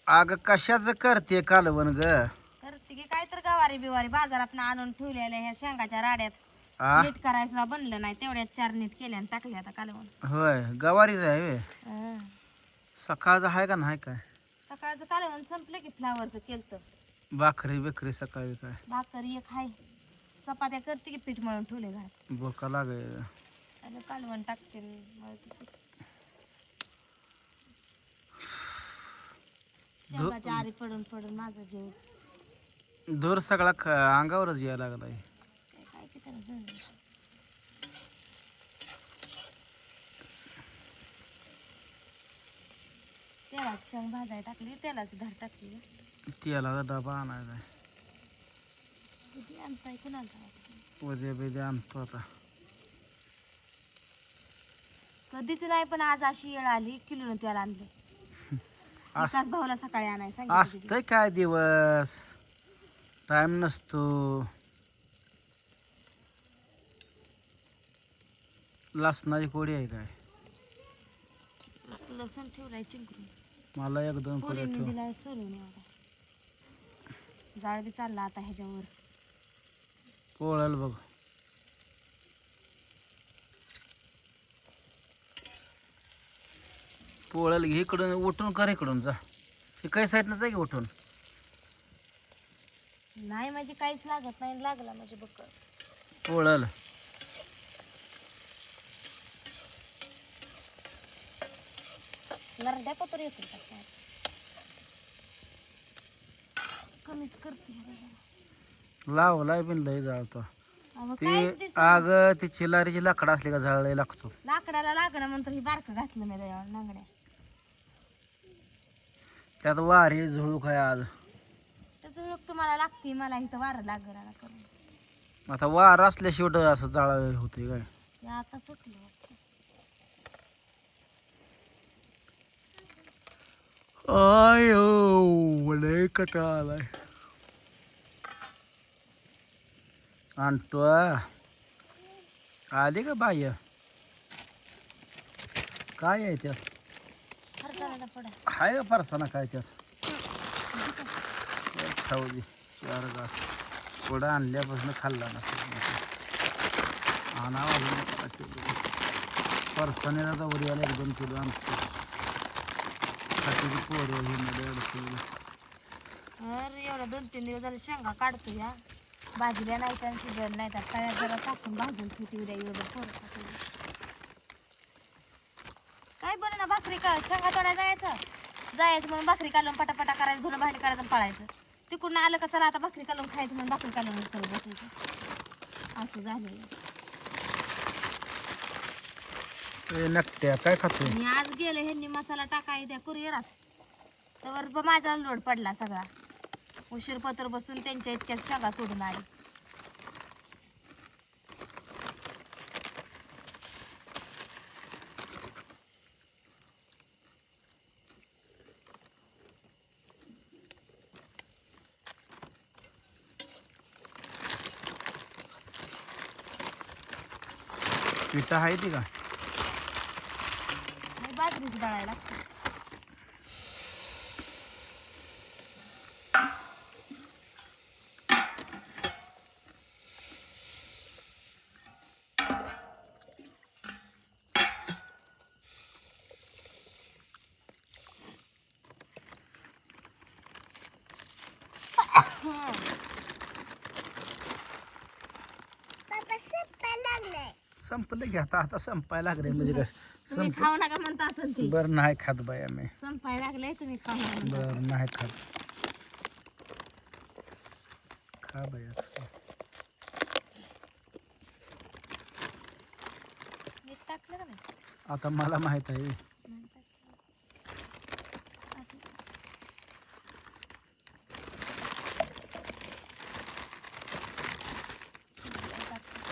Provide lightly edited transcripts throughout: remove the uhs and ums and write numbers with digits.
अग कशाचं करते कालवण ग? तर ती काय तर गवारी बिवारी बाजारात आणून ठेवलेल्या ह्या शेंगाच्या राड्यात आ नीट करायचं बनलं नाही तेवढ्यात 4 नीट केल्या आणि टाकल्या आता कालवण. होय गवारीच आहे व्हय. हं. सकाळचं आहे का नाही काय? सकाळचं कालवण संपलं की फ्लावरचं केलतं. भाकरी बिकरी सकाळी काय भाकर एक हाय, चपात्या करते की पीठ मळून ठेवले घरात. बोका लागे. आणि कालवण टाकते मळते पीठ. शेंगाच्या आरी पडून पडून माझा जीव धूर सगळा अंगावरच यायला लागलाय. काय की त्याला जळलं. तेलात शेंग भाजायला टाकली, तेलाची धार टाकली. त्याला डबा आणायचा आहे. किती आणताय कुणाला ठाऊक. उद्या बिद्या आणतो आता. कधीच नाही पण आज अशी येळ आली किलोनं तेल आणले. विकास भाऊला सकाळी आणायला सांगितलं. असतंय काय दिवस टाइम नसतो. लसणाची कोडी आहे काय? लसूण ठेवलाय चिंकरून. मला 1-2 कोड्या पोरीने ठेव. दिलाय सोलून एवढा. जाळ बी चालला आता ह्याच्यावर. पोळल बघ. पोळल घे इकडून उठून कर इकडून जा. हे काही साईडनं जा की उठून. नाही म्हणजे काहीच लागत नाही, लागला म्हणजे बघ. पोळल नरड्या पत्र येतो का काय? कमीच करते ह्याला जरा. लावलाय बिन लय जाळतो अहो, ती. काहीच दिसत आग ती चिलारीची लाकडं असली का झाडाला लागतो. लाकडाला लागणं म्हणतो ही बारकं घातलं मी दयावर नांगड्या. त्यात वारी झुळूक आहे आज. त्याचं झुळूक तुम्हाला लागते, मला इथं वारं लागलं करून. आता वार असल्याशिवाय असं जाळ होते काय? ते आता सुटलं वाटतं. आयो लय कटाळा आलाय. आणतो आली का बाय? काय आहे त्यात? हरसाळ्याला पडा. हाय का फरसाना काय त्यात? खाऊ दे 4 घास. पुढं आणल्यापासून खाल्ला ना आणावा. फरसाण्याला तर उद्याला 1-2 किलो आणतो. खात्याची पोरं ही मध्ये अडकली. अरे एवढं 2-3 दिवस झाले शेंगा काढतो या. भाजल्या नाही तर शिजवलं नाही तर काय जरा टाकून भाजून ठेवते उद्या एवढं पोरं खाते. काय बरं ना भाकरी का शेंगा तोडायला जायचं म्हणून भाकरी कालवून पटापटा करायचं, धुणं भांडी करायचं आणि पळायचं. तिकडून आलं का चला आता भाकरी कालवून खायचं म्हणून भाकरी कालवून करत बसायचं. असं झालं. नकट्या काय खातोय? मी आज गेले ह्यांनी मसाला टाकाय त्या कुरिअरात तर माझा लोड पडला सगळा. उशीर पत्र बसून त्यांच्या इतक्यात शेंगा तोडून आली. पिठा आहे ती का? बाजरीच दळायला लागते. संपलं की आता. आता संपायला लागले म्हणजे काय? तुम्ही खाऊ नका म्हणता असं ती. बरं नाही खात बाई आम्ही. संपायला लागले तुम्ही खाऊ नका. बरं नाही खात. खा बाई आता. मीठ टाकलं का नाही? आता मला माहित आहे. नाही टाकलं.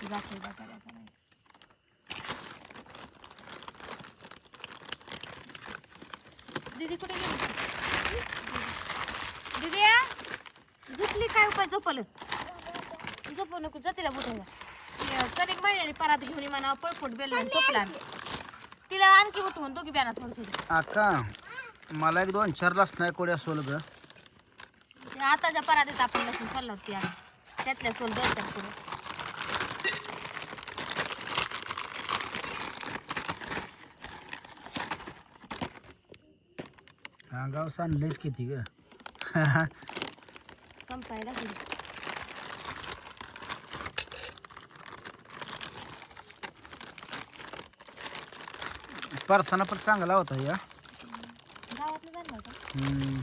दाखव दाखव दाखव. दीदी कुठे गेली? दीदी झोपली काय उपाय झोपलत? झोपू नको जा तिला बुटायला. कणिक मळलेली परात घेऊन म्हणावं पळपट बेलून झोपला. तिला आणखी उठवून दोघी बियाणा थोडं थोडं. आका मला एक 2-4 लसणाच्या कोड्या सोल ग. ते आताच्या परातीत आपण लसूण सोलला होती आणि त्यातल्या सोल 2-4 पुढे. अंगाव सांडलेच किती ग. संपायला गेली. परसाना पण चांगला होता या. गावातलं झालं होतं हम्म.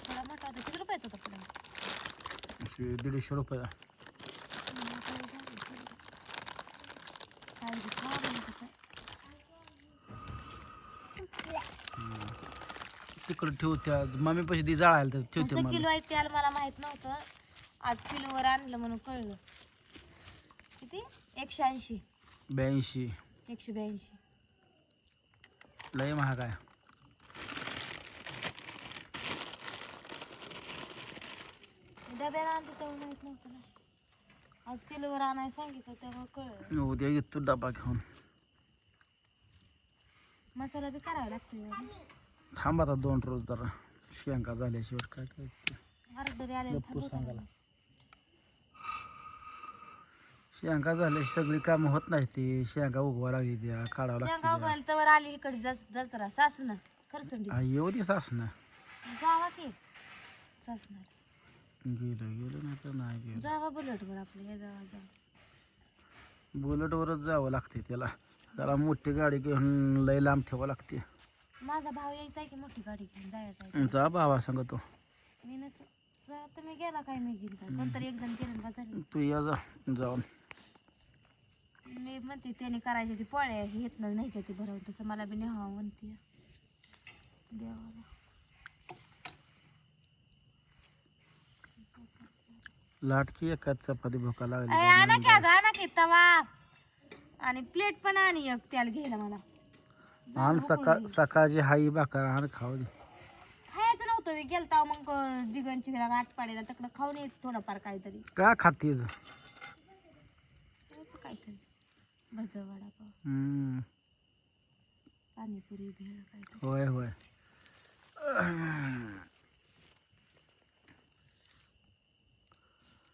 थोडा मोठा होता. किती रुपयाचा होता पुढे? 150 रुपये. तिकडे ठेवत्या मम्मी पैसे ती जाळायला तर ठेवते कसं मला. किलो आहे त्याला मला माहित नव्हतं. आज किलोवर आणलं म्हणून कळलं. किती? 180. 82 182. लय महाग आहे. डब्याला आणतो तेव्हा माहित नव्हतं ना. आज किलोवर आणायला सांगितलं तेव्हा कळलं. उद्या येतो डबा घेऊन. मसाला बी करावा लागतो. थांब आता 2 रोज जरा शेंगा झाल्याशिवाय काय करायचं. ऑर्डर आले गप्पू सांगायला. शेंगा झाल्या सगळी कामं होत नाही. ती शेंगा उगवा लागली द्या काढावं शेंगा लागते. उगवायला तर आली इकडे दसरा सासना खरचंडी येऊ दे सासना. जावा की सासना गेलं नाही तर नाही गेलं. जावा बुलेटवर आपलं हे जावा जावा. बुलेटवरच जावं लागते त्याला. त्याला मोठी गाडी घेऊन लय लांब ठेवावं लागते. माझा भाव यायचा आहे की मोठी गाडी घेऊन जायचा आहे. जा भावा सांगतो. मी नाही तुम्ही गेला काय मी गेली काय कोणतरी एक जण केलं बाजार. तू या जा जाऊन. मी म्हणते त्याने करायची ती पोळ्या येत न्यायच्या ती भरवून तसं मला बी नेहा म्हणते देवाला. लाटची एकाच चपाती भुका लागली. आणा की अगं आणा की तवा आणि प्लेट पण आणि एक त्याला घ्यायला मला. आण सकाळची हाई भाकर आण खाऊ दे. खायचं नव्हतं मी गेलता मग दिगंची आटपाडीला तिकडं खाऊन यायचं थोडंफार काहीतरी. का खातीस? काहीतरी भज वडापाव पाणीपुरी भेळ काहीतरी. होय होय.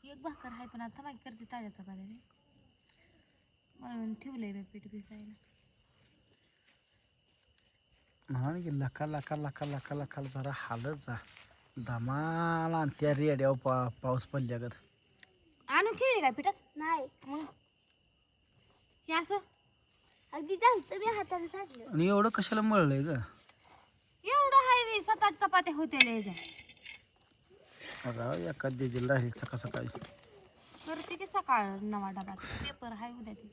एक भाकर आहे पण आता माहिती करते ताज्या चपात्या म्हणून ठेवलंय मी पीठ भिजायला. म्हणून की लका लका लका लका लका जरा हालत जा धमाल. आणि त्या रेड्यावर पाऊस पडल्यागत. आणून खेळले काय पिठात? नाही मग हे असं अगदी जास्त मी हाताने साधलं. आणि एवढं कशाला मळलंय ग? एवढं हाय मी 7-8 चपात्या होत्या याच्या. आता एका दिदीला राहील सकाळ सकाळी. करते की सकाळ 9 डबा पेपर हाय उद्या ती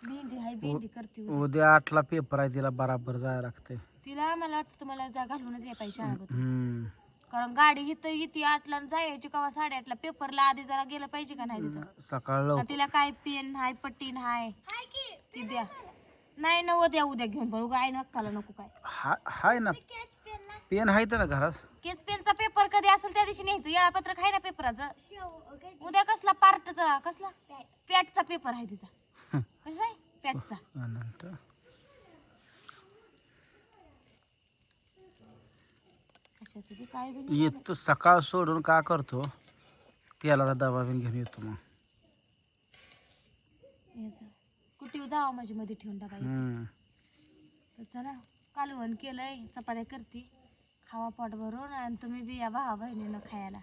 भेंडी हाय भेंडी करते उद्या 8ला पेपर आहे. तिला बराबर जायला लागतंय. तिला. मला वाटतं तुम्हाला जा घालूनच ये पाहिजे शाळेत. हम्म. कारण गाडी इथं येते 8ला जायची कवा 8:30ला पेपरला आधी जरा गेलं पाहिजे का नाही तिथं. सकाळ आणि तिला काय पेन हाय पट्टीन हाय ती द्या. नाही न उद्या उद्या घेऊन बरं गाय नक्काला नको काय. हाय ना पेन आहे ना घरात. केस पेनचा पेपर कधी असेल त्या दिवशी न्यायचं. वेळापत्रक आहे ना पेपराचं. उद्या कसला पार्टचा कसला पॅटचा पेपर आहे तिचा. कसं आहे पॅटचा. काय येतो सकाळ सोडून का करतो त्याला डबा बिन घेऊन येतो मग. कुठे जावा माझी मध्ये ठेवून टाकायचं. तर चला कालवण केलंय चपात्या करते खावा पोट भरून आणि तुम्ही बी या भावा बहिणीनं खायला.